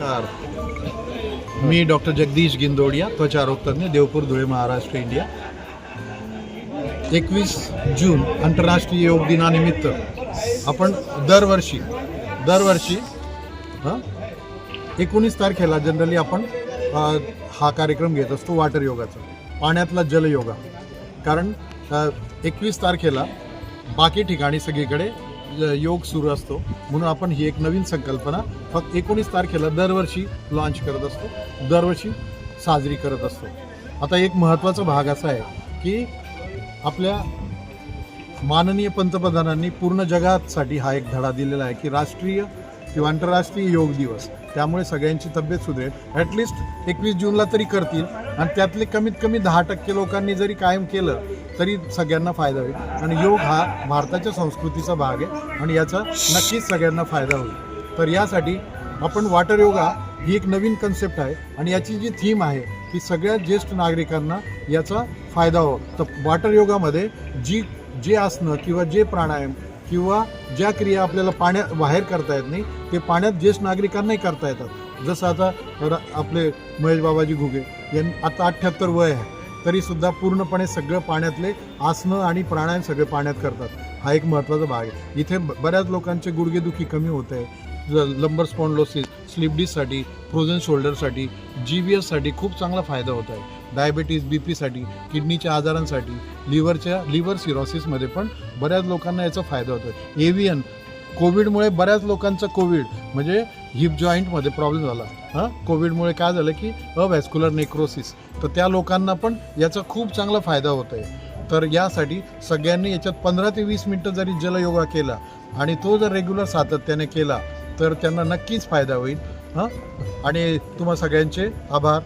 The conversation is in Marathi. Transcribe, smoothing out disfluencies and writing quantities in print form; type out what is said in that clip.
नमस्कार. मी डॉक्टर जगदीश गिंदोडिया, त्वचारोगतज्ञ, देवपूर, धुळे, महाराष्ट्र, इंडिया. 21 जून आंतरराष्ट्रीय योग दिनानिमित्त आपण दरवर्षी 19 तारखेला जनरली आपण हा कार्यक्रम घेत असतो वॉटर योगाचा, पाण्यातला जल योगा. कारण 21 तारखेला बाकी ठिकाणी सगळीकडे योग सुरू असतो, म्हणून आपण ही एक नवीन संकल्पना फक्त 19 तारखेला दरवर्षी लॉन्च करत असतो, दरवर्षी साजरी करत असतो. आता एक महत्त्वाचा भाग असा आहे की आपल्या माननीय पंतप्रधानांनी पूर्ण जगासाठी हा एक धडा दिलेला आहे की राष्ट्रीय किंवा आंतरराष्ट्रीय योग दिवस, त्यामुळे सगळ्यांची तब्येत सुधरेल. ॲटलिस्ट 21 जूनला तरी करतील, आणि त्यातले कमीत कमी 10% लोकांनी जरी कायम केलं तरी सगळ्यांना फायदा होईल. आणि योग हा भारताच्या संस्कृतीचा भाग आहे आणि याचा नक्कीच सगळ्यांना फायदा होईल. तर यासाठी आपण वॉटर योगा ही एक नवीन कन्सेप्ट आहे, आणि याची जी थीम आहे ती सगळ्या ज्येष्ठ नागरिकांना याचा फायदा हो. तर वॉटर योगामध्ये जे आसनं किंवा जे प्राणायाम किंवा ज्या क्रिया आपल्याला पाण्यात बाहेर करता येत नाही ते पाण्यात ज्येष्ठ नागरिकांनाही करता येतात. जसं आता आपले महेश बाबाजी घुगे यांनी आता 78 वय आहे, तरीसुद्धा पूर्णपणे सगळं पाण्यातले आसनं आणि प्राणायाम सगळे पाण्यात करतात. हा एक महत्त्वाचा भाग आहे. इथे बऱ्याच लोकांचे गुडघेदुखी कमी होत आहे. लंबर स्पॉन्डलोसिस, स्लिप डिस्कसाठी, फ्रोझन शोल्डरसाठी, GBSसाठी खूप चांगला फायदा होत आहे. डायबेटीज, BPसाठी, किडनीच्या आजारांसाठी, लिव्हर सिरोसिसमध्ये पण बऱ्याच लोकांना याचा फायदा होतो आहे. एव्हियन, कोविडमुळे बऱ्याच लोकांचा म्हणजे हिप जॉईंटमध्ये प्रॉब्लेम झाला. कोविडमुळे काय झालं की अव्हॅस्क्युलर नेक्रोसिस, तर त्या लोकांना पण याचा खूप चांगला फायदा होत आहे. तर यासाठी सगळ्यांनी याच्यात 15 ते 20 मिनटं जरी जलयोगा केला आणि तो जर रेग्युलर सातत्याने केला तर त्यांना नक्कीच फायदा होईल. आणि तुम्हा सगळ्यांचे आभार.